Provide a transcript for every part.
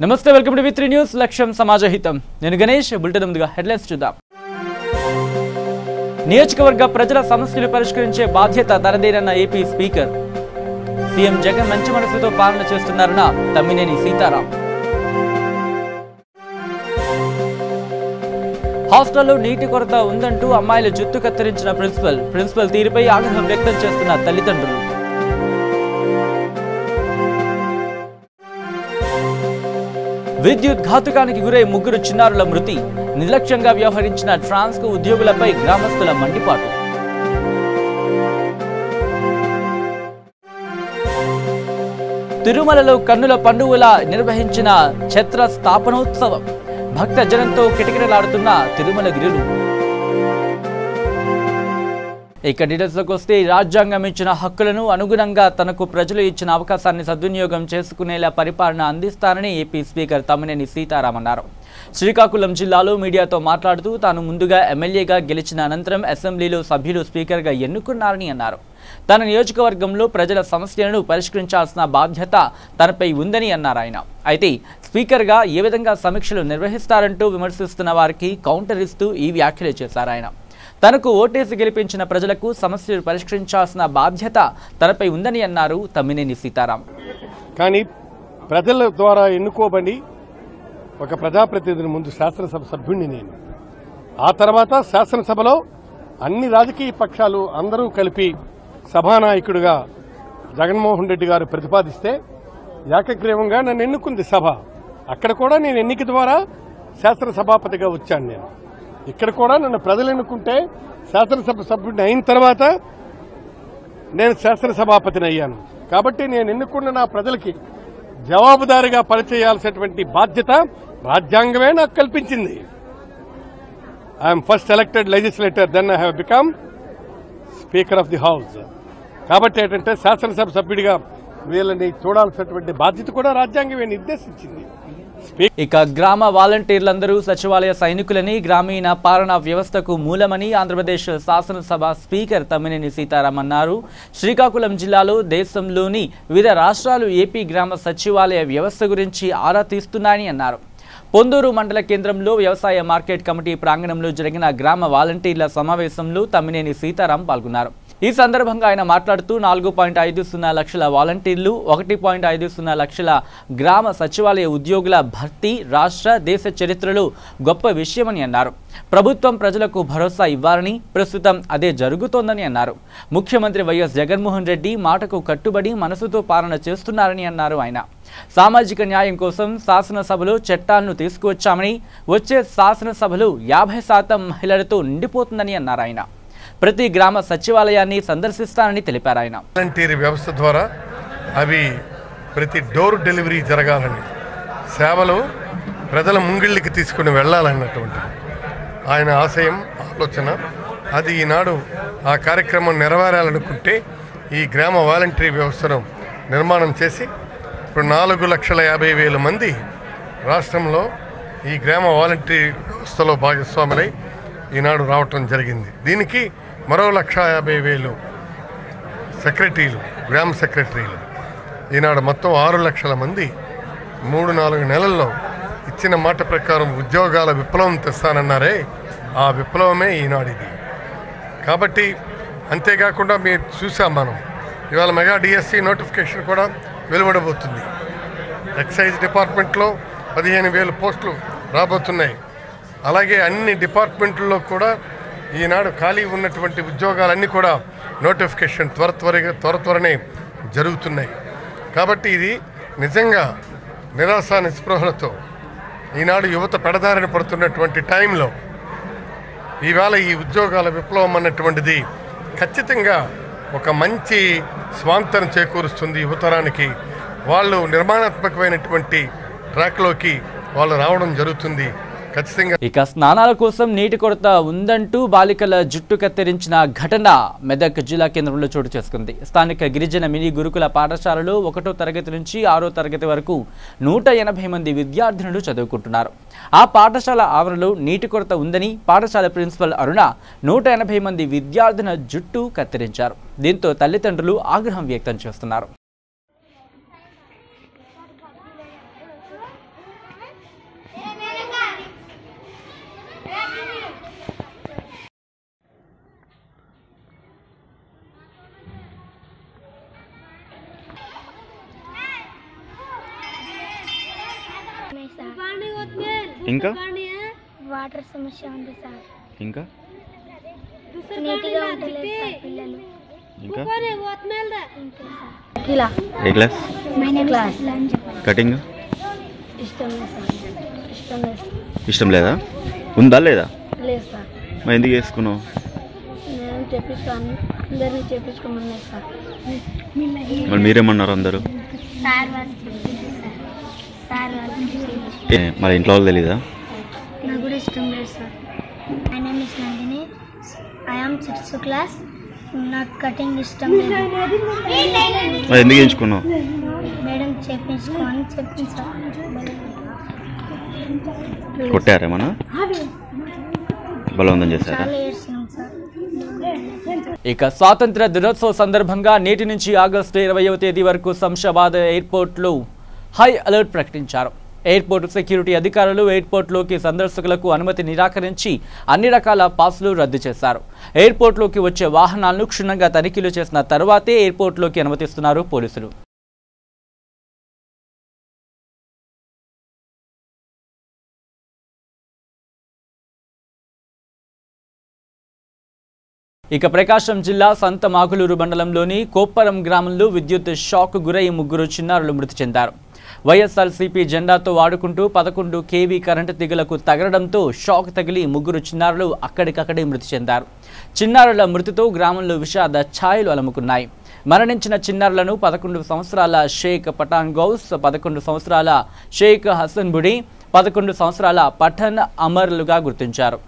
నమస్తే welcome to వి3 news లక్ష్యం సమాజహితం నేను గణేష్ బులెటిన్ ముందుగా హెడ్లైన్స్ చూద్దాం నియోజకవర్గ ప్రజల సమస్యలు పరిష్కరించే బాధ్యత తనదేనన్న ఏపీ స్పీకర్ సీఎం జగన్ మంచి మనసుతో పాలన చేస్తున్నారన్న తమ్మినేని సీతారాం హాస్టల్లో నీటి కొరత ఉందంటూ అమ్మాయిల జుట్టు కత్తిరించిన ప్రిన్సిపల్ తీరుపై ఆగ్రహం వ్యక్తం చేస్తున్న తల్లిదండ్రులు విద్యుత్ ఘాతుకానికి గురై ముగ్గురు చిన్నారుల మృతి నిర్లక్ష్యంగా వ్యవహరించిన ట్రాన్స్కో ఉద్యోగులపై గ్రామస్తుల మండిపాటు తిరుమలలో కన్నుల పండుగలా నిర్వహించిన ఛత్ర స్థాపనోత్సవం భక్త జనంతో కిటకిటలాడుతున్న తిరుమల గిరులు ఇక డీటెయిల్స్లోకి వస్తే రాజ్యాంగం ఇచ్చిన హక్కులను అనుగుణంగా తనకు ప్రజలు ఇచ్చిన అవకాశాన్ని సద్వినియోగం చేసుకునేలా పరిపాలన అందిస్తానని ఏపీ స్పీకర్ తమ్మినేని సీతారాం అన్నారు. శ్రీకాకుళం జిల్లాలో మీడియాతో మాట్లాడుతూ తాను ముందుగా ఎమ్మెల్యేగా గెలిచిన అనంతరం అసెంబ్లీలో సభ్యులు స్పీకర్గా ఎన్నుకున్నారని అన్నారు. తన నియోజకవర్గంలో ప్రజల సమస్యలను పరిష్కరించాల్సిన బాధ్యత తనపై ఉందని అన్నారు ఆయన. అయితే స్పీకర్గా ఏ విధంగా సమీక్షలు నిర్వహిస్తారంటూ విమర్శిస్తున్న వారికి కౌంటర్ ఇస్తూ ఈ వ్యాఖ్యలు చేశారు ఆయన. తనకు ఓటేసి గెలిపించిన ప్రజలకు సమస్యలు పరిష్కరించాల్సిన బాధ్యత తనపై ఉందని అన్నారు తమ్మినేని సీతారాం. కానీ ప్రజల ద్వారా ఎన్నుకోబడి ఒక ప్రజాప్రతినిధిని ముందు శాసనసభ సభ్యుడిని నేను, ఆ తర్వాత శాసనసభలో అన్ని రాజకీయ పక్షాలు అందరూ కలిపి సభానాయకుడిగా జగన్మోహన్ రెడ్డి గారు ప్రతిపాదిస్తే ఏకగ్రీవంగా నన్ను ఎన్నుకుంది సభ. అక్కడ కూడా నేను ఎన్నిక ద్వారా శాసనసభాపతిగా వచ్చాను. నేను ఇక్కడ కూడా నన్ను ప్రజలు ఎన్నుకుంటే శాసనసభ సభ్యుడిని అయిన తర్వాత నేను శాసనసభాపతిని అయ్యాను. కాబట్టి నేను ఎన్నుకున్న నా ప్రజలకి జవాబుదారీగా పనిచేయాల్సినటువంటి బాధ్యత రాజ్యాంగమే నాకు కల్పించింది. I'm first elected legislator, then I have become speaker of the house. కాబట్టి ఏంటంటే శాసనసభ సభ్యుడిగా వీళ్ళని చూడాల్సినటువంటి బాధ్యత కూడా రాజ్యాంగమే నిర్దేశించింది. ఇక గ్రామ వాలంటీర్లందరూ సచివాలయ సైనికులని, గ్రామీణ పాలనా వ్యవస్థకు మూలమని ఆంధ్రప్రదేశ్ శాసనసభ స్పీకర్ తమ్మినేని సీతారాం అన్నారు. శ్రీకాకుళం జిల్లాలో దేశంలోని వివిధ రాష్ట్రాలు ఏపీ గ్రామ సచివాలయ వ్యవస్థ గురించి ఆరా తీస్తున్నాయని అన్నారు. పొందూరు మండల కేంద్రంలో వ్యవసాయ మార్కెట్ కమిటీ ప్రాంగణంలో జరిగిన గ్రామ వాలంటీర్ల సమావేశంలో తమ్మినేని సీతారాం పాల్గొన్నారు. ఈ సందర్భంగా ఆయన మాట్లాడుతూ 4.50 లక్షల వాలంటీర్లు, 1.50 లక్షల గ్రామ సచివాలయ ఉద్యోగుల భర్తీ రాష్ట్ర దేశ చరిత్రలో గొప్ప విషయమని అన్నారు. ప్రభుత్వం ప్రజలకు భరోసా ఇవ్వాలని, ప్రస్తుతం అదే జరుగుతోందని అన్నారు. ముఖ్యమంత్రి వైఎస్ జగన్మోహన్ రెడ్డి మాటకు కట్టుబడి మనసుతో పాలన చేస్తున్నారని అన్నారు ఆయన. సామాజిక న్యాయం కోసం శాసనసభలో చట్టాలను తీసుకువచ్చామని, వచ్చే శాసనసభలో 50% మహిళలతో నిండిపోతుందని అన్నారు ఆయన. ప్రతి గ్రామ సచివాలయాన్ని సందర్శిస్తానని తెలిపారు ఆయన. వాలంటీర్ వ్యవస్థ ద్వారా అవి ప్రతి డోర్ డెలివరీ జరగాలని, సేవలు ప్రజల ముంగిళ్ళకి తీసుకుని వెళ్ళాలన్నటువంటి ఆయన ఆశయం, ఆలోచన. అది ఈనాడు ఆ కార్యక్రమం నెరవేరాలనుకుంటే ఈ గ్రామ వాలంటీర్ వ్యవస్థను నిర్మాణం చేసి ఇప్పుడు 4,50,000 మంది రాష్ట్రంలో ఈ గ్రామ వాలంటీర్ వ్యవస్థలో భాగస్వాములై ఈనాడు రావటం జరిగింది. దీనికి మరో 1,50,000 సెక్రటరీలు, గ్రామ సెక్రటరీలు. ఈనాడు మొత్తం 6 లక్షల మంది 3-4 నెలల్లో ఇచ్చిన మాట ప్రకారం ఉద్యోగాల విప్లవం తెస్తానన్నారే, ఆ విప్లవమే ఈనాడు ఇది. కాబట్టి అంతేకాకుండా మీరు చూసాం మనం ఇవాళ మెగా డిఎస్సి నోటిఫికేషన్ కూడా వెలువడబోతుంది. ఎక్సైజ్ డిపార్ట్మెంట్లో 15,000 పోస్టులు రాబోతున్నాయి. అలాగే అన్ని డిపార్ట్మెంట్లలో కూడా ఈనాడు ఖాళీ ఉన్నటువంటి ఉద్యోగాలన్నీ కూడా నోటిఫికేషన్ త్వరనే జరుగుతున్నాయి. కాబట్టి ఇది నిజంగా నిరాశ నిస్పృహలతో ఈనాడు యువత పెడదారిన పడుతున్నటువంటి టైంలో ఈవేళ ఈ ఉద్యోగాల విప్లవం అన్నటువంటిది ఖచ్చితంగా ఒక మంచి స్వాంతన చేకూరుస్తుంది యువతరానికి. వాళ్ళు నిర్మాణాత్మకమైనటువంటి ట్రాక్లోకి వాళ్ళు రావడం జరుగుతుంది. ఇక స్నానాల కోసం నీటి కొరత ఉందంటూ బాలికల జుట్టు కత్తిరించిన ఘటన మెదక్ జిల్లా కేంద్రంలో చోటు చేసుకుంది. స్థానిక గిరిజన మినీ గురుకుల పాఠశాలలో 1వ తరగతి నుంచి 6వ తరగతి వరకు 180 మంది విద్యార్థినులు చదువుకుంటున్నారు. ఆ పాఠశాల ఆవరణలో నీటి కొరత ఉందని పాఠశాల ప్రిన్సిపల్ అరుణ 180 మంది విద్యార్థినుల జుట్టు కత్తిరించారు. దీంతో తల్లిదండ్రులు ఆగ్రహం వ్యక్తం చేస్తున్నారు. సార్. ఇంకా వాటర్ సమస్య ఉంది సార్. ఇంకా నీట్గా ఉండలేదు సార్ పిల్లలు. ఇంకా అంతే సార్. ఇలా ఏ క్లాస్ క్లాస్ కటింగ్ ఇష్టం లేదు సార్. ఇష్టం లేదు సార్. ఇష్టం లేదా? ఉందా లేదా? లేదు సార్. మరి ఎందుకు వేసుకున్నావు? నేను చెప్పించుకోను, అందరినీ చెప్పించుకోమన్నారు సార్. మరి మీరేమన్నారు అందరూ? సార్ వాళ్ళు చెప్పించారు సార్. సార్ వాళ్ళు మరి ఇంట్లో వాళ్ళు తెలీదా? నాకు కూడా ఇష్టం లేదు sir. My name is Nandini. I am 6th class. నాకు కటింగ్ ఇష్టం లేదు. మరి ఎందుకు ఎంచుకున్నావు? మేడం చెప్పించుకోని చెప్పింది సార్. కొట్టారేమన్నా? బలవంతం చేశారా? చాలా ఏడ్చినాం సార్. ఇక స్వాతంత్ర దినోత్సవ సందర్భంగా నేటి నుంచి ఆగస్టు 20వ తేదీ వరకు శంషాబాద్ ఎయిర్పోర్ట్లో హై అలర్ట్ ప్రకటించారు. ఎయిర్పోర్ట్ సెక్యూరిటీ అధికారులు ఎయిర్పోర్ట్లోకి సందర్శకులకు అనుమతి నిరాకరించి అన్ని రకాల పాస్లు రద్దు చేశారు. ఎయిర్పోర్ట్లోకి వచ్చే వాహనాలను క్షుణ్ణంగా తనిఖీలు చేసిన తర్వాతే ఎయిర్పోర్ట్లోకి అనుమతిస్తున్నారు పోలీసులు. ఇక ప్రకాశం జిల్లా సంత మాగులూరు మండలంలోని కోప్పరం గ్రామంలో విద్యుత్ షాక్ గురై 3 చిన్నారులు మృతి చెందారు. వైఎస్ఆర్సీపీ జెండాతో ఆడుకుంటూ 11 kV కరెంటు తీగలకు తగలడంతో షాక్ తగిలి 3 చిన్నారులు అక్కడికక్కడే మృతి చెందారు. చిన్నారుల మృతితో గ్రామంలో విషాద ఛాయలు అలముకున్నాయి. మరణించిన చిన్నారులను 11 సంవత్సరాల షేక్ పఠాన్ గౌస్, 11 సంవత్సరాల షేక్ హసన్ బుడి, 11 సంవత్సరాల పఠన్ అమర్లుగా గుర్తించారు.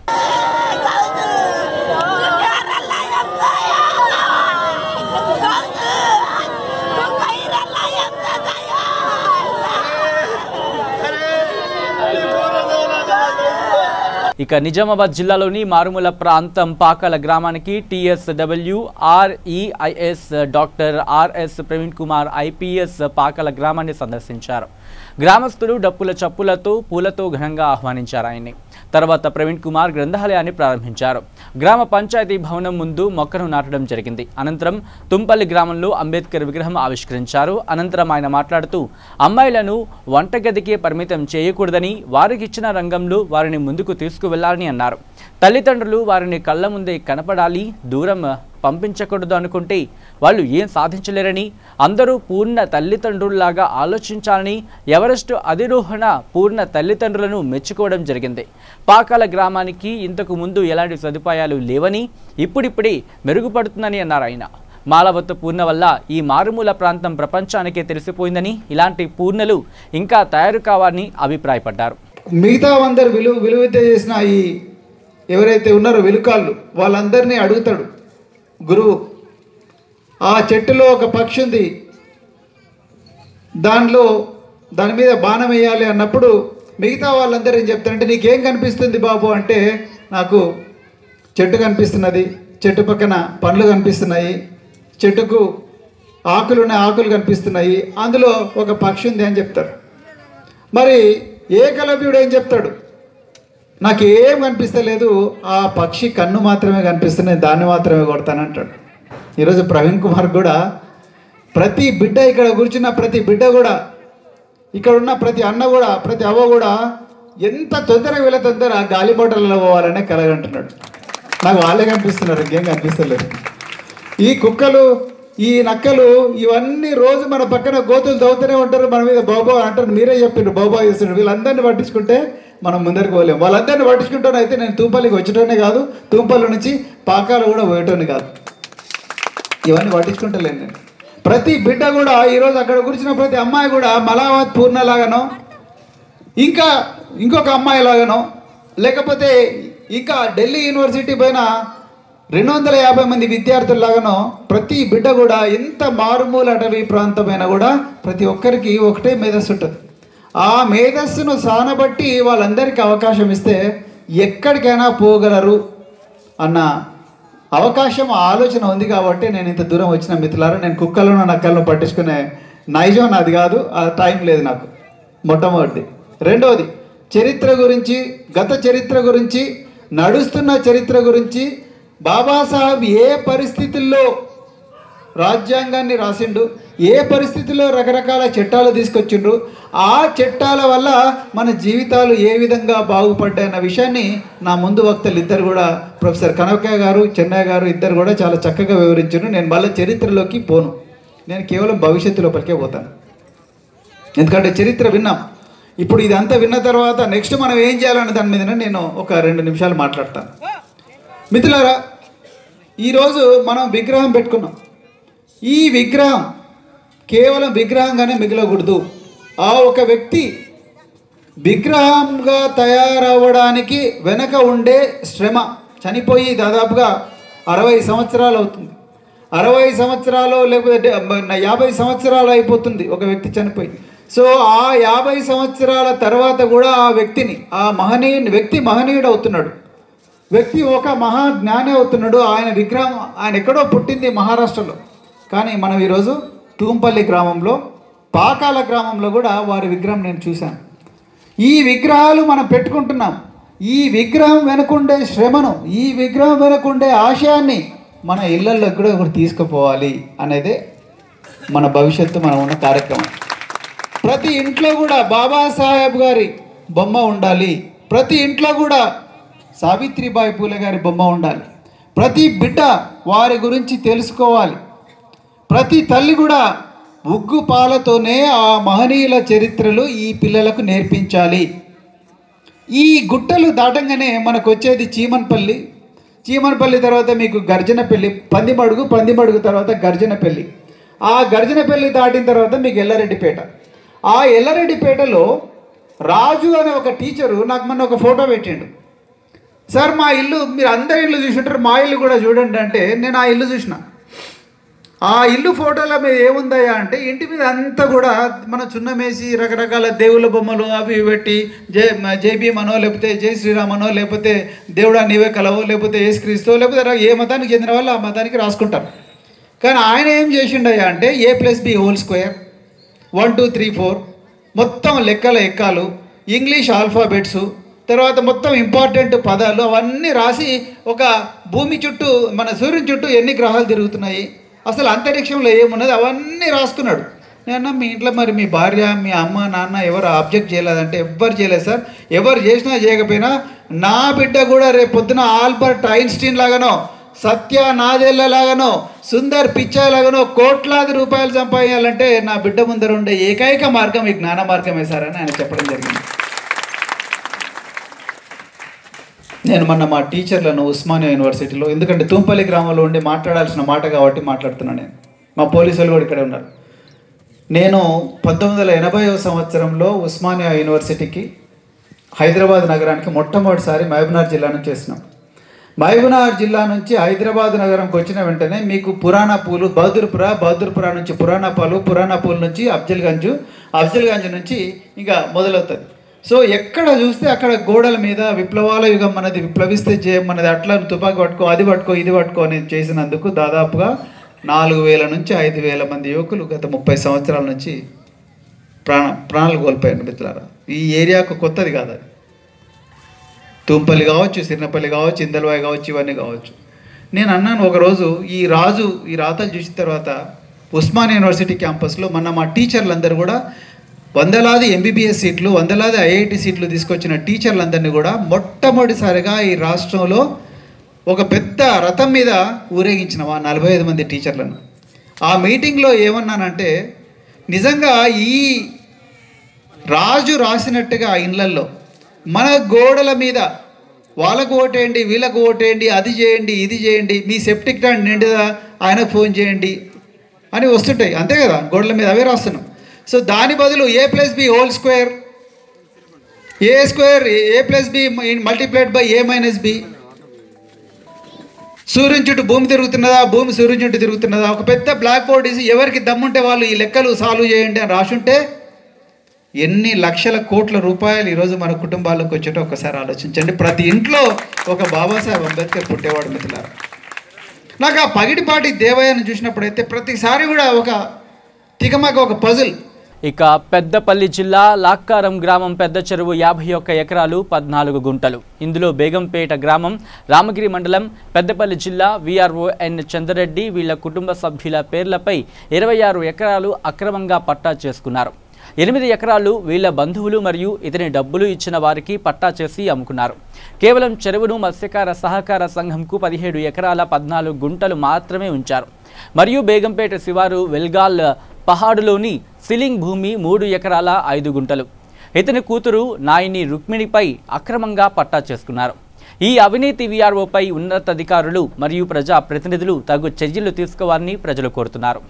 ఇక నిజామాబాద్ జిల్లాలోని మారుమూల ప్రాంతం పాకాల గ్రామానికి TSW REIS doctor RS Praveen Kumar IPS Pakala గ్రామాన్ని సందర్శించారు. గ్రామస్తులు డప్పుల చప్పులతో పూలతో ఘనంగా ఆహ్వానించారు ఆయన్ని. తర్వాత ప్రవీణ్ కుమార్ గ్రంథాలయాన్ని ప్రారంభించారు. గ్రామ పంచాయతీ భవనం ముందు మొక్కను నాటడం జరిగింది. అనంతరం తుంపల్లి గ్రామంలో అంబేద్కర్ విగ్రహం ఆవిష్కరించారు. అనంతరం ఆయన మాట్లాడుతూ అమ్మాయిలను వంటగదికే పరిమితం చేయకూడదని, వారికి ఇచ్చిన రంగంలో వారిని ముందుకు తీసుకువెళ్లాలని అన్నారు. తల్లిదండ్రులు వారిని కళ్ళ ముందే కనపడాలి, దూరం పంపించకూడదు అనుకుంటే వాళ్ళు ఏం సాధించలేరని, అందరూ పూర్ణ తల్లిదండ్రుల్లాగా ఆలోచించాలని ఎవరెస్ట్ అధిరోహణ పూర్ణ తల్లిదండ్రులను మెచ్చుకోవడం జరిగింది. పాకాల గ్రామానికి ఇంతకు ముందు ఎలాంటి సదుపాయాలు లేవని, ఇప్పుడిప్పుడే మెరుగుపడుతుందని అన్నారు ఆయన. మాలవత్తు పూర్ణ వల్ల ఈ మారుమూల ప్రాంతం ప్రపంచానికే తెలిసిపోయిందని, ఇలాంటి పూర్ణలు ఇంకా తయారు కావాలని అభిప్రాయపడ్డారు. మిగతా అందరు విలువిద్య చేసిన ఈ ఎవరైతే ఉన్నారో వెలుకాళ్ళు వాళ్ళందరినీ అడుగుతాడు గురువు. ఆ చెట్టులో ఒక పక్షి ఉంది, దాని మీద బాణం వేయాలి అన్నప్పుడు మిగతా వాళ్ళందరూ ఏం చెప్తారంటే, నీకేం కనిపిస్తుంది బాబు అంటే, నాకు చెట్టు కనిపిస్తున్నది, చెట్టు పక్కన పండ్లు కనిపిస్తున్నాయి, చెట్టుకు ఆకులు కనిపిస్తున్నాయి, అందులో ఒక పక్షి ఉంది అని చెప్తారు. మరి ఏకలవ్యుడు ఏం చెప్తాడు, నాకు ఏం కనిపిస్తలేదు, ఆ పక్షి కన్ను మాత్రమే కనిపిస్తుంది, దాన్ని మాత్రమే కొడతానంటాడు. ఈరోజు ప్రవీణ్ కుమార్ కూడా ప్రతి బిడ్డ, ఇక్కడ కూర్చున్న ప్రతి బిడ్డ కూడా, ఇక్కడ ఉన్న ప్రతి అన్న కూడా, ప్రతి అవ్వ కూడా ఎంత తొందరగా వీళ్ళ తొందర గాలిపటలలో పోవాలనే కలగంటున్నాడు. నాకు వాళ్ళే కనిపిస్తున్నారు, ఇంకేం కనిపిస్తలేదు. ఈ కుక్కలు, ఈ నక్కలు ఇవన్నీ రోజు మన పక్కన గోతులు తవ్వుతూనే ఉంటారు, మన మీద బాబా అంటారు. మీరే చెప్పిండ్రు బాబా చేస్తున్నారు. వీళ్ళందరినీ పట్టించుకుంటే మనం ముందరికి పోలేము. వాళ్ళందరినీ పట్టించుకుంటాను అయితే నేను తూంపల్లికి వచ్చేటోనే కాదు, తూంపల్లి నుంచి పాకాలు కూడా పోయేటోని కాదు. ఇవన్నీ పట్టించుకుంటలేను నేను. ప్రతి బిడ్డ కూడా ఈరోజు అక్కడ కూర్చున్న ప్రతి అమ్మాయి కూడా మలావత్ పూర్ణలాగానో, ఇంకా ఇంకొక అమ్మాయి లాగానో, లేకపోతే ఇంకా ఢిల్లీ యూనివర్సిటీ పైన 250 మంది విద్యార్థుల్లాగానో ప్రతి బిడ్డ కూడా, ఎంత మారుమూల అటవీ ప్రాంతమైనా కూడా ప్రతి ఒక్కరికి ఒకటే మేధస్సు ఉంటుంది. ఆ మేధస్సును సానబట్టి వాళ్ళందరికీ అవకాశం ఇస్తే ఎక్కడికైనా పోగలరు అన్న అవకాశం, ఆలోచన ఉంది కాబట్టి నేను ఇంత దూరం వచ్చిన మిత్రులారా. నేను కుక్కలను నక్కలను పట్టించుకునే నైజం నాది కాదు, ఆ టైం లేదు నాకు. మొట్టమొదటి. రెండవది, చరిత్ర గురించి, గత చరిత్ర గురించి, నడుస్తున్న చరిత్ర గురించి, బాబాసాహెబ్ ఏ పరిస్థితుల్లో రాజ్యాంగాన్ని రాసిండు, ఏ పరిస్థితిలో రకరకాల చట్టాలు తీసుకొచ్చిండ్రు, ఆ చట్టాల వల్ల మన జీవితాలు ఏ విధంగా బాగుపడ్డాయన్న విషయాన్ని నా ముందు వక్తలు ఇద్దరు కూడా, ప్రొఫెసర్ కనకయ్య గారు, చెన్నయ్య గారు ఇద్దరు కూడా చాలా చక్కగా వివరించారు. నేను మళ్ళీ చరిత్రలోకి పోను, నేను కేవలం భవిష్యత్తు లోపలికే పోతాను. ఎందుకంటే చరిత్ర విన్నాం. ఇప్పుడు ఇదంతా విన్న తర్వాత నెక్స్ట్ మనం ఏం చేయాలనే దాని మీద నేను ఒక 2 నిమిషాలు మాట్లాడతాను. మిత్రులారా, ఈరోజు మనం విగ్రహం పెట్టుకున్నాం. ఈ విగ్రహం కేవలం విగ్రహంగానే మిగలకూడదు. ఆ ఒక వ్యక్తి విగ్రహంగా తయారవ్వడానికి వెనక ఉండే శ్రమ, చనిపోయి దాదాపుగా 60 సంవత్సరాలు అవుతుంది. 60 సంవత్సరాలు లేకపోతే 50 సంవత్సరాలు అయిపోతుంది ఒక వ్యక్తి చనిపోయి. సో ఆ 50 సంవత్సరాల తర్వాత కూడా ఆ వ్యక్తిని, ఆ వ్యక్తి మహనీయుడు అవుతున్నాడు, వ్యక్తి ఒక మహా జ్ఞాని అవుతున్నాడు. ఆయన విగ్రహం, ఆయన ఎక్కడో పుట్టింది మహారాష్ట్రలో, కానీ మనం ఈరోజు తూంపల్లి గ్రామంలో, పాకాల గ్రామంలో కూడా వారి విగ్రహం నేను చూశాను. ఈ విగ్రహాలు మనం పెట్టుకుంటున్నాం. ఈ విగ్రహం వెనుకుండే శ్రమను, ఈ విగ్రహం వెనుకుండే ఆశయాన్ని మన ఇళ్లల్లో కూడా ఒకటి తీసుకుపోవాలి అనేదే మన భవిష్యత్తు, మనం ఉన్న కార్యక్రమం. ప్రతి ఇంట్లో కూడా బాబాసాహెబ్ గారి బొమ్మ ఉండాలి, ప్రతి ఇంట్లో కూడా సావిత్రిబాయి పూలే గారి బొమ్మ ఉండాలి, ప్రతి బిడ్డ వారి గురించి తెలుసుకోవాలి, ప్రతి తల్లి కూడా ఉగ్గు పాలతోనే ఆ మహనీయుల చరిత్రలు ఈ పిల్లలకు నేర్పించాలి. ఈ గుట్టలు దాటంగానే మనకు వచ్చేది చీమన్పల్లి, చీమన్పల్లి తర్వాత మీకు గర్జనపల్లి, పందిమడుగు తర్వాత గర్జనపల్లి, ఆ గర్జనపల్లి దాటిన తర్వాత మీకు ఎల్లారెడ్డిపేట. ఆ ఎల్లారెడ్డిపేటలో రాజు అనే ఒక టీచరు నాకు మొన్న ఒక ఫోటో పెట్టిండు. సార్ మా ఇల్లు, మీరు అందరి ఇల్లు చూసుంటారు, మా ఇల్లు కూడా చూడండి అంటే నేను ఆ ఇల్లు చూసిన. ఆ ఇల్లు ఫోటోల మీద ఏముందయ్యా అంటే, ఇంటి మీద అంతా కూడా మనం చున్నమేసి రకరకాల దేవుళ్ళ బొమ్మలు అవి పెట్టి జై భీమనో, లేకపోతే జై శ్రీరామనో, లేకపోతే దేవుడా నీవే కలవో, లేకపోతే యేసుక్రీస్తు, లేకపోతే ఏ మతానికి చెందిన వాళ్ళు ఆ మతానికి రాసుకుంటారు. కానీ ఆయన ఏం చేసిండయ్యా అంటే A+B² 1 2 3 4 మొత్తం లెక్కల ఎక్కాలు, ఇంగ్లీష్ ఆల్ఫాబెట్స్, తర్వాత మొత్తం ఇంపార్టెంట్ పదాలు అవన్నీ రాసి ఒక భూమి చుట్టూ, మన సూర్యుని చుట్టూ ఎన్ని గ్రహాలు తిరుగుతున్నాయి, అసలు అంతరిక్షంలో ఏమున్నది అవన్నీ రాసుకున్నాడు. నేను మీ ఇంట్లో మరి మీ భార్య, మీ అమ్మ, నాన్న ఎవరు ఆబ్జెక్ట్ చేయలేదంటే ఎవ్వరు చేయలేదు సార్. ఎవరు చేసినా చేయకపోయినా నా బిడ్డ కూడా రేపు పొద్దున ఆల్బర్ట్ ఐన్స్టీన్ లాగానో, సత్య నాదెల్ల లాగానో, సుందర్ పిచ్చా లాగానో కోట్లాది రూపాయలు సంపాదించాలంటే నా బిడ్డ ముందర ఉండే ఏకైక మార్గం ఈ జ్ఞాన మార్గమే సార్ అని ఆయన చెప్పడం జరిగింది. నేను మొన్న మా టీచర్లను ఉస్మానియా యూనివర్సిటీలో, ఎందుకంటే తూంపల్లి గ్రామంలో ఉండి మాట్లాడాల్సిన మాట కాబట్టి మాట్లాడుతున్నాను నేను, మా పోలీసులు కూడా ఇక్కడే ఉన్నారు. నేను 1980వ సంవత్సరంలో ఉస్మానియా యూనివర్సిటీకి హైదరాబాద్ నగరానికి మొట్టమొదటిసారి మహబూబ్నగర్ జిల్లా నుంచి వచ్చినాం. మహబూబ్నగర్ జిల్లా నుంచి హైదరాబాద్ నగరంకి వచ్చిన వెంటనే మీకు పురాణా పూలు, బహదూర్పురా నుంచి పురాణా పూలు నుంచి అఫ్జల్గంజ్ నుంచి ఇంకా మొదలవుతుంది. సో ఎక్కడ చూస్తే అక్కడ గోడల మీద విప్లవాల యుగం మనది, విప్లవిస్తే చేయమన్నది, అట్లా తుపాకి పట్టుకో, అది పట్టుకో, ఇది పట్టుకో అని చేసినందుకు దాదాపుగా 4000 నుంచి 5000 మంది యువకులు గత 30 సంవత్సరాల నుంచి ప్రాణాలు కోల్పోయారు. మిత్రులారా, ఈ ఏరియాకు కొత్తది కాదు అది. తూంపల్లి కావచ్చు, సిరినపల్లి కావచ్చు, ఇందల్వాయి కావచ్చు, ఇవన్నీ కావచ్చు. నేను అన్నాను ఒకరోజు, ఈ రాతలు చూసిన తర్వాత ఉస్మానియా యూనివర్సిటీ క్యాంపస్లో మా టీచర్లందరూ కూడా వందలాది MBBS సీట్లు, వందలాది IIT సీట్లు తీసుకొచ్చిన టీచర్లందరినీ కూడా మొట్టమొదటిసారిగా ఈ రాష్ట్రంలో ఒక పెద్ద రథం మీద ఊరేగించిన 45 మంది టీచర్లను. ఆ మీటింగ్లో ఏమన్నానంటే, నిజంగా ఈ రాజు రాసినట్టుగా ఆ ఇళ్లల్లో మన గోడల మీద వాళ్ళకు ఓటేయండి, వీళ్ళకు ఓటేయండి, అది చేయండి, ఇది చేయండి, మీ సెప్టిక్ ట్యాంక్ నిండుదా, ఆయనకు ఫోన్ చేయండి అని వస్తుంటాయి, అంతే కదా, గోడల మీద అవే రాస్తున్నాం. సో దాని బదులు A+B² A+B multiplied by A-B, సూర్యుని చుట్టూ భూమి తిరుగుతున్నదా, భూమి సూర్యుని చుట్టూ తిరుగుతున్నదా, ఒక పెద్ద బ్లాక్ బోర్డ్ వేసి ఎవరికి దమ్ముంటే వాళ్ళు ఈ లెక్కలు సాల్వ్ చేయండి అని రాసుంటే ఎన్ని లక్షల కోట్ల రూపాయలు ఈరోజు మన కుటుంబాలకు వచ్చేటో ఒకసారి ఆలోచించండి. ప్రతి ఇంట్లో ఒక బాబాసాహెబ్ అంబేద్కర్ పుట్టేవాడు. మిత్రులారా, నాకు ఆ పగిడిపాటి దేవయ్యను చూసినప్పుడైతే ప్రతిసారి కూడా ఒక తికమక, ఒక పజిల్. ఇక పెద్దపల్లి జిల్లా లాక్కారం గ్రామం పెద్ద చెరువు 51 ఎకరాలు 14 గుంటలు. ఇందులో బేగంపేట గ్రామం రామగిరి మండలం పెద్దపల్లి జిల్లా వీఆర్ఓ ఎన్ చంద్రరెడ్డి వీళ్ల కుటుంబ సభ్యుల పేర్లపై 26 ఎకరాలు అక్రమంగా పట్టా చేసుకున్నారు. 8 ఎకరాలు వీళ్ల బంధువులు మరియు ఇతని డబ్బులు ఇచ్చిన వారికి పట్టా చేసి అమ్ముకున్నారు. కేవలం చెరువును మత్స్యకార సహకార సంఘంకు 17 ఎకరాల 14 గుంటలు మాత్రమే ఉంచారు. మరియు బేగంపేట శివారు వెల్గాల్ పహాడులోని సిలింగ్ భూమి 3 ఎకరాల 5 గుంటలు. ఇతని కూతురు నాయని రుక్మిణిపై అక్రమంగా పట్టా చేసుకున్నారు. ఈ అవినీతి వీఆర్ఓపై ఉన్నతాధికారులు మరియు ప్రజా ప్రతినిధులు తగు చర్యలు తీసుకోవాలని ప్రజలు కోరుతున్నారు.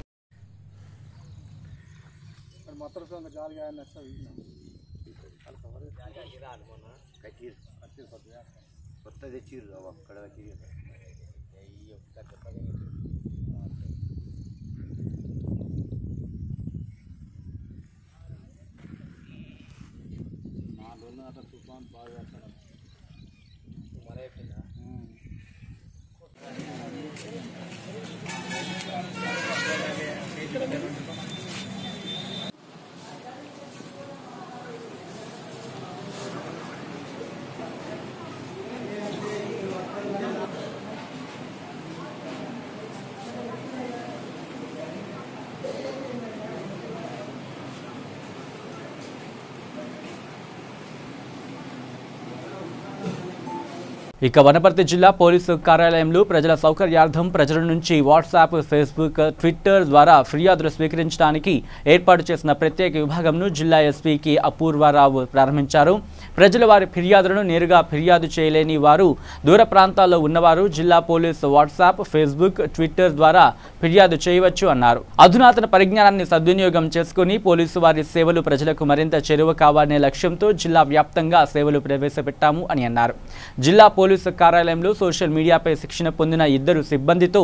ఇక వనపర్తి జిల్లా పోలీసు కార్యాలయంలో ప్రజల సౌకర్యార్థం ప్రజల నుంచి వాట్సాప్, ఫేస్బుక్, ట్విట్టర్ ద్వారా ఫిర్యాదులు స్వీకరించడానికి ఏర్పాటు చేసిన ప్రత్యేక విభాగంను జిల్లా ఎస్పీ కె అపూర్వారావు ప్రారంభించారు. ప్రజలు వారి ఫిర్యాదులను నేరుగా ఫిర్యాదు చేయలేని వారు, దూర ప్రాంతాల్లో ఉన్నవారు జిల్లా పోలీసు వాట్సాప్, ఫేస్బుక్, ట్విట్టర్ ద్వారా ఫిర్యాదు చేయవచ్చు అన్నారు. అధునాతన పరిజ్ఞానాన్ని సద్వినియోగం చేసుకుని పోలీసు వారి సేవలు ప్రజలకు మరింత చేరువ కావాలనే లక్ష్యంతో జిల్లా వ్యాప్తంగా సేవలు ప్రవేశపెట్టాము అని అన్నారు. జిల్లా పోలీసు కార్యాలయంలో సోషల్ మీడియాపై శిక్షణ పొందిన 2 సిబ్బందితో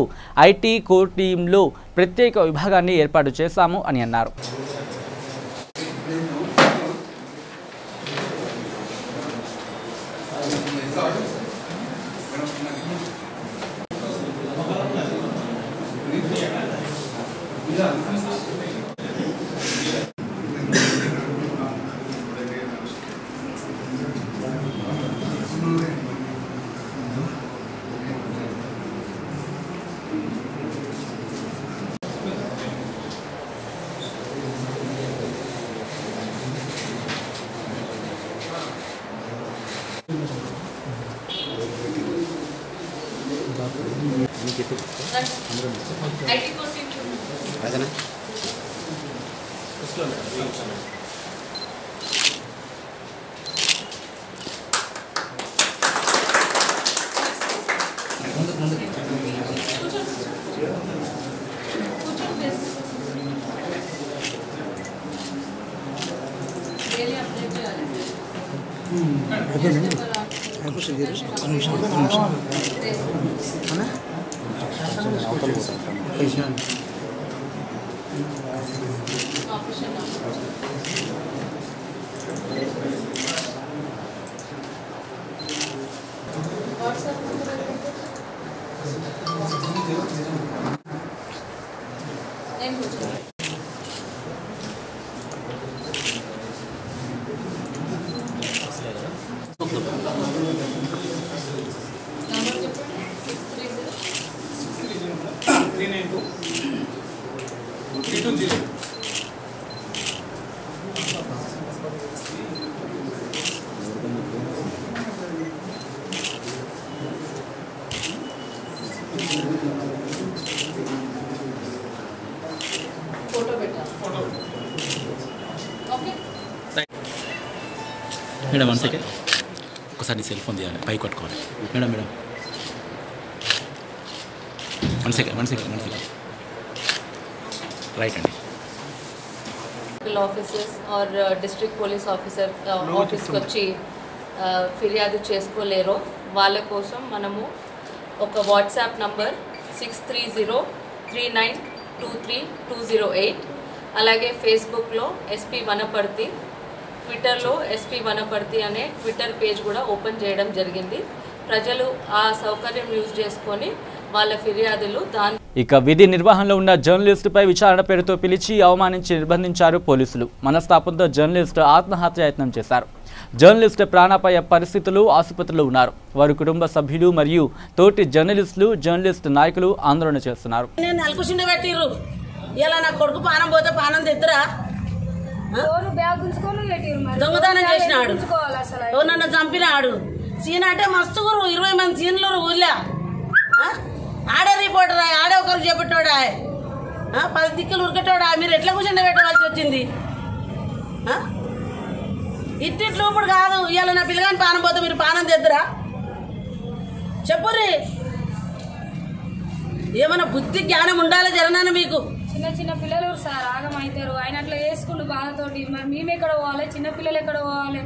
ఐటీ కోర్ టీంలో ప్రత్యేక విభాగాన్ని ఏర్పాటు చేశాము అని అన్నారు. మేడం 1 సెకండ్, ఒకసారి సెల్ ఫోన్ తీయాలి, పైకి పట్టుకోవాలి. మేడం 1 సెకండ్ రైట్ అండి. Officers or district police officer ఆఫీస్కి వచ్చి ఫిర్యాదు చేసుకోలేరో వాళ్ళ కోసం మనము ఒక వాట్సాప్ నంబర్ 6303923208, అలాగే ఫేస్బుక్లో ఎస్పీ వనపర్తి, ట్విట్టర్లో ఎస్పీ వనపర్తి అనే ట్విట్టర్ పేజ్ కూడా ఓపెన్ చేయడం జరిగింది. ప్రజలు ఆ సౌకర్యం యూజ్ చేసుకొని వాళ్ళ ఫిర్యాదులు ఇక విధి నిర్వహణలో ఉన్న జర్నలిస్టుపై విచారణ పేరుతో పిలిచి అవమానించి నిర్బంధించారు పోలీసులు. మనస్తాపంతో జర్నలిస్టు ఆత్మహత్యాయత్నం చేశారు. జర్నలిస్టు ప్రాణాపాయ పరిస్థితులు ఆసుపత్రిలో ఉన్నారు. వారి కుటుంబ సభ్యులు మరియు తోటి జర్నలిస్టులు జర్నలిస్టు నాయకులు ఆందోళన చేస్తున్నారు. దొంగతనం చేసినాడు, నన్ను చంపినాడు. సీన్ అంటే మస్తు 20 మంది సీన్లు ఊర్లే. ఆడే రిపోర్టర్ ఆడే ఒకరు చేపట్టాడా 10 దిక్కులు ఉరికటాడా. మీరు ఎట్లా కూర్చొని పెట్టవలసి వచ్చింది? ఇట్టిట్లు ఇప్పుడు కాదు. ఇవాళ నా పిల్లగాని పానం పోతే మీరు పానం తెద్దురా? చెప్పుర్రి. ఏమైనా బుద్ధి జ్ఞానం ఉండాలి జరనాను మీకు. చిన్న చిన్న పిల్లలు సార్ ఆగమవుతారు. ఆయన అట్లా వేసుకుంటూ బాధతోటి మరి మేము ఎక్కడ పోవాలి? చిన్న పిల్లలు ఎక్కడ పోవాలి?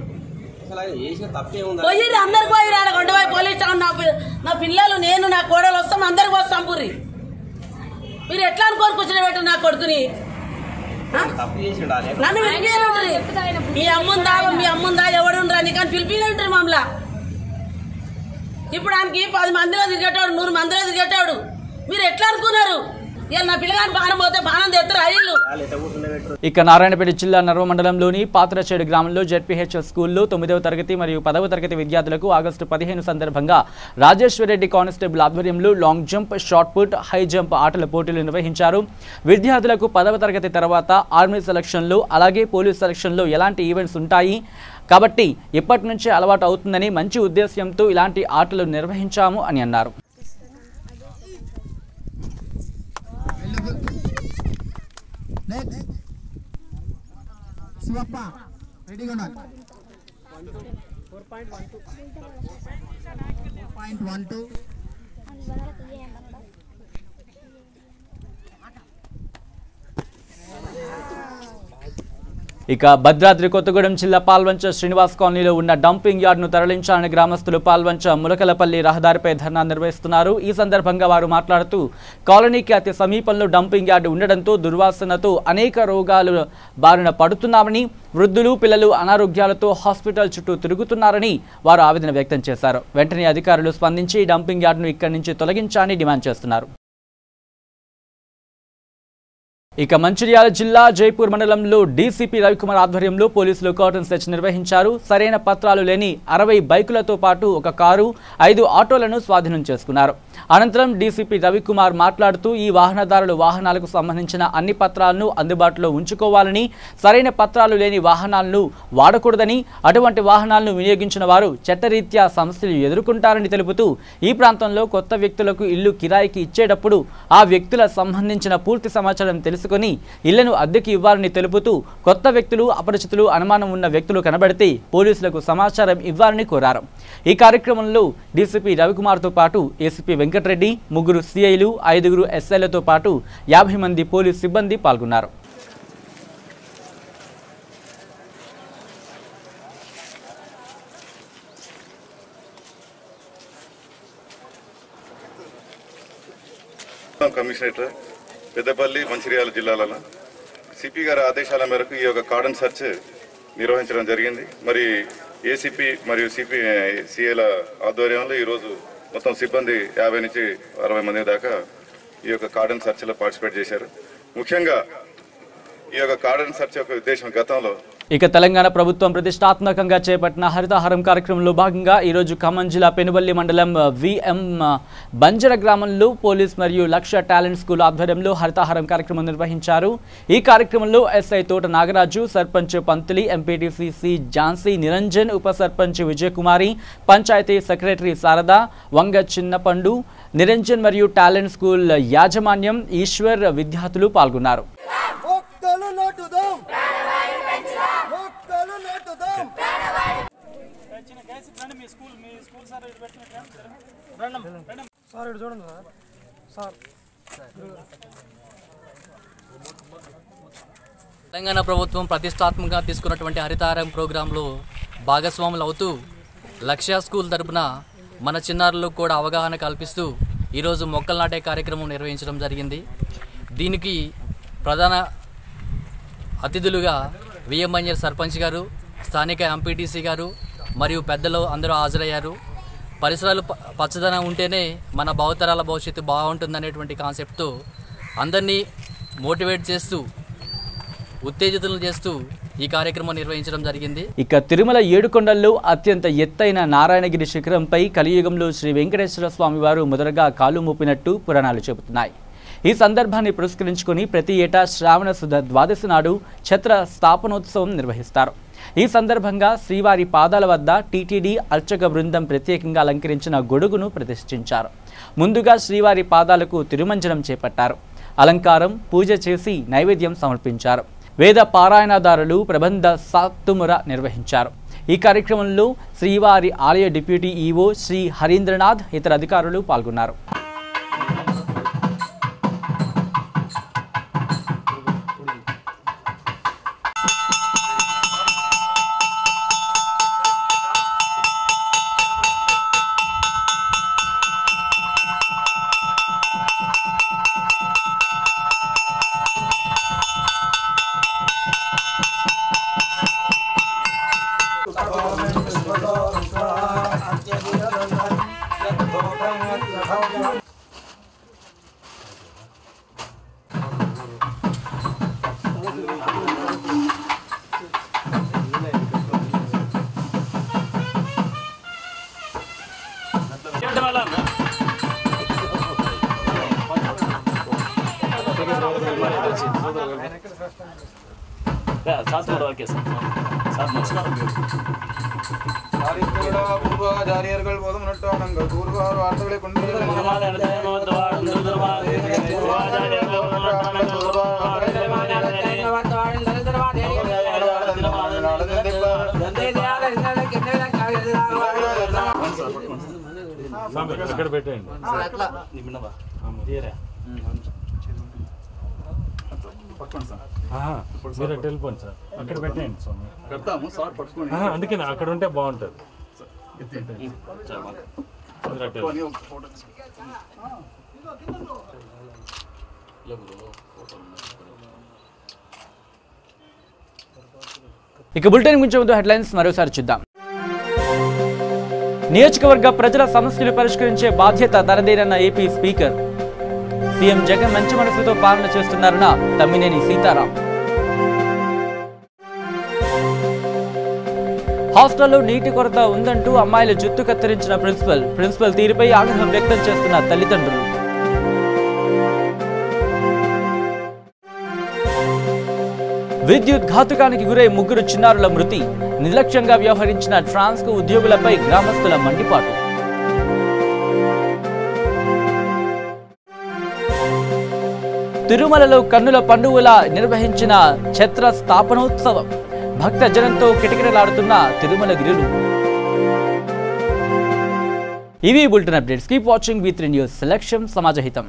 పోయి అందరికి పోయి కొండపోయి పోలీస్ స్టేషన్ నా పిల్లలు నేను నా కోడలు వస్తాం అందరికి వస్తాం పూరి. మీరు ఎట్లా అనుకోని కూర్చొని పెట్టు నా కొడుకుని? నన్ను పిలిపి మీ అమ్ముందా ఎవడుండ్రా నీకు అని పిలిపినంటారు మమ్మల్ని. ఇప్పుడు ఆయనకి 10 మందిలో తిరిగేటాడు 100 మందిలో తిరిగేటాడు. మీరు ఎట్లా అనుకున్నారు? నా పిల్లగాని బాణం పోతే బాణం తెస్తారు అయ్యిళ్ళు. ఇక నారాయణపేట జిల్లా నర్వ మండలంలోని పాత్రచేడు గ్రామంలో జెడ్పీహెచ్ఎస్ స్కూల్లో 9వ తరగతి మరియు 10వ తరగతి విద్యార్థులకు ఆగస్టు 15 సందర్భంగా రాజేశ్వరరెడ్డి కానిస్టేబుల్ ఆధ్వర్యంలో long jump, shot put, high jump ఆటల పోటీలు నిర్వహించారు. విద్యార్థులకు 10వ తరగతి తర్వాత ఆర్మీ సెలక్షన్లు అలాగే పోలీస్ సెలక్షన్లో ఎలాంటి ఈవెంట్స్ ఉంటాయి కాబట్టి ఇప్పటి నుంచే అలవాటు అవుతుందని మంచి ఉద్దేశ్యంతో ఇలాంటి ఆటలు నిర్వహించాము అని అన్నారు. శివప్ప రెడీగా ఉన్నారు. 4.12 ఇక భద్రాద్రి కొత్తగూడెం జిల్లా పాల్వంచ శ్రీనివాస్ కాలనీలో ఉన్న డంపింగ్ యార్డ్ను తరలించాలని గ్రామస్తులు పాల్వంచ ములకలపల్లి రహదారిపై ధర్నా నిర్వహిస్తున్నారు. ఈ సందర్భంగా వారు మాట్లాడుతూ కాలనీకి అతి సమీపంలో డంపింగ్ యార్డు ఉండడంతో దుర్వాసనతో అనేక రోగాలు బారిన పడుతున్నామని, వృద్ధులు పిల్లలు అనారోగ్యాలతో హాస్పిటల్ చుట్టూ తిరుగుతున్నారని వారు ఆవేదన వ్యక్తం చేశారు. వెంటనే అధికారులు స్పందించి డంపింగ్ యార్డును ఇక్కడి నుంచి తొలగించాలని డిమాండ్ చేస్తున్నారు. ఇక మంచిర్యాల జిల్లా జైపూర్ మండలంలో డీసీపీ రవికుమార్ ఆధ్వర్యంలో పోలీసులు కర్టన్ సెర్చ్ నిర్వహించారు. సరైన పత్రాలు లేని 60 బైకులతో పాటు ఒక కారు, 5 ఆటోలను స్వాధీనం చేసుకున్నారు. అనంతరం డీసీపీ రవికుమార్ మాట్లాడుతూ ఈ వాహనదారులు వాహనాలకు సంబంధించిన అన్ని పత్రాలను అందుబాటులో ఉంచుకోవాలని, సరైన పత్రాలు లేని వాహనాలను వాడకూడదని, అటువంటి వాహనాలను వినియోగించిన వారు చట్టరీత్యా సమస్యలు ఎదుర్కొంటారని తెలుపుతూ ఈ ప్రాంతంలో కొత్త వ్యక్తులకు ఇల్లు కిరాయికి ఇచ్చేటప్పుడు ఆ వ్యక్తుల సంబంధించిన పూర్తి సమాచారం తెలుసుకొని ఇళ్లను అద్దెకి ఇవ్వాలని తెలుపుతూ కొత్త వ్యక్తులు, అపరిచితులు, అనుమానం ఉన్న వ్యక్తులు కనబడితే పోలీసులకు సమాచారం ఇవ్వాలని కోరారు. ఈ కార్యక్రమంలో డీసీపీ రవికుమార్తో పాటు ఏసీపీ వెంకటరెడ్డి, 3 సిఐలు, 5 ఎస్ఐలతో పాటు 50 మంది పోలీసు సిబ్బంది పాల్గొన్నారు. కమిషనరేట్ పెద్దపల్లి, మంచిర్యాల జిల్లాలలో సిపి గారి ఆదేశాల మేరకు ఈ యొక్క కార్డన్ సెర్చ్ నిర్వహించడం జరిగింది. మరి ఏసీపీ మరియు సిఐల ఆధ్వర్యంలో ఈరోజు మొత్తం సిబ్బంది 50 నుంచి 60 మంది దాకా ఈ యొక్క కార్డన్ సెర్చ్లో పార్టిసిపేట్ చేశారు. ముఖ్యంగా ఈ యొక్క కార్డన్ సెర్చ్ యొక్క ఉద్దేశం గతంలో ఇక తెలంగాణ ప్రభుత్వం ప్రతిష్టాత్మకంగా చేపట్టిన హరితహారం కార్యక్రమంలో భాగంగా ఈరోజు ఖమ్మం జిల్లా పెనుబల్లి మండలం విఎం బంజర గ్రామంలో పోలీస్ మరియు లక్ష్య టాలెంట్ స్కూల్ ఆధ్వర్యంలో హరితహారం కార్యక్రమం నిర్వహించారు. ఈ కార్యక్రమంలో ఎస్ఐ తోట నాగరాజు, సర్పంచ్ పంతులి, ఎంపీటీసీ సి ఝాన్సీ నిరంజన్, ఉప సర్పంచ్ విజయకుమారి, పంచాయతీ సెక్రటరీ శారద, వంగ చిన్నపండు, నిరంజన్ మరియు టాలెంట్ స్కూల్ యాజమాన్యం, ఈశ్వర్ విద్యార్థులు పాల్గొన్నారు. తెలంగాణ ప్రభుత్వం ప్రతిష్టాత్మకంగా తీసుకున్నటువంటి హరితహారం ప్రోగ్రాంలో భాగస్వాములు అవుతూ లక్ష్య స్కూల్ తరపున మన చిన్నారులకు కూడా అవగాహన కల్పిస్తూ ఈరోజు మొక్కలు నాటే కార్యక్రమం నిర్వహించడం జరిగింది. దీనికి ప్రధాన అతిథులుగా విఎం బంజర్ సర్పంచ్ గారు, స్థానిక ఎంపీటీసీ గారు మరియు పెద్దలు అందరూ హాజరయ్యారు. పరిసరాలు పచ్చదనం ఉంటేనే మన భావితరాల భవిష్యత్తు బాగుంటుందనేటువంటి కాన్సెప్ట్తో అందరినీ మోటివేట్ చేస్తూ ఉత్తేజితులను చేస్తూ ఈ కార్యక్రమం నిర్వహించడం జరిగింది. ఇక తిరుమల ఏడుకొండల్లో అత్యంత ఎత్తైన నారాయణగిరి శిఖరంపై కలియుగంలో శ్రీ వెంకటేశ్వర స్వామి వారు మొదటగా కాలు మోపినట్టు పురాణాలు చెబుతున్నాయి. ఈ సందర్భాన్ని పురస్కరించుకుని ప్రతి ఏటా శ్రావణ శుద్ధ ద్వాదశి నాడు ఛత్ర స్థాపనోత్సవం నిర్వహిస్తారు. ఈ సందర్భంగా శ్రీవారి పాదాల వద్ద టీటీడీ అర్చక బృందం ప్రత్యేకంగా అలంకరించిన గొడుగును ప్రతిష్ఠించారు. ముందుగా శ్రీవారి పాదాలకు తిరుమంజనం చేపట్టారు. అలంకారం, పూజ చేసి నైవేద్యం సమర్పించారు. వేద పారాయణదారులు ప్రబంధ సాత్తుముర నిర్వహించారు. ఈ కార్యక్రమంలో శ్రీవారి ఆలయ డిప్యూటీ ఈవో శ్రీ హరీంద్రనాథ్ ఇతర అధికారులు పాల్గొన్నారు. ఇక్కడ పెట్టండి. మీరు వెళ్ళిపోండి సార్, అక్కడ పెట్టండి స్వామి. అందుకే అక్కడ ఉంటే బాగుంటుంది. ఇక బులెటిన్ గురించి ముందు హెడ్లైన్స్ మరోసారి చూద్దాం. నియోజకవర్గ ప్రజల సమస్యలు పరిష్కరించే బాధ్యత తనదేనన్న ఏపీ స్పీకర్. సీఎం జగన్ మంచి మనసుతో పాలన చేస్తున్నారన్న తమ్మినేని సీతారాం. హాస్టల్లో నీటి కొరత ఉందంటూ అమ్మాయిల జుట్టు కత్తిరించిన ప్రిన్సిపల్ తీరుపై ఆగ్రహం వ్యక్తం చేస్తున్న తల్లిదండ్రులు. విద్యుత్ ఘాతుకానికి గురై 3 చిన్నారుల మృతి. నిర్లక్ష్యంగా వ్యవహరించిన ట్రాన్స్కో ఉద్యోగులపై గ్రామస్తుల మండిపాటు. తిరుమలలో కన్నుల పండుగలా నిర్వహించిన ఛత్ర స్థాపనోత్సవం. భక్త జనంతో కిటకిటలాడుతున్న తిరుమల గిరులు. ఇవి bulletin updates. Keep watching V3 news. లక్ష్యం సమాజహితం.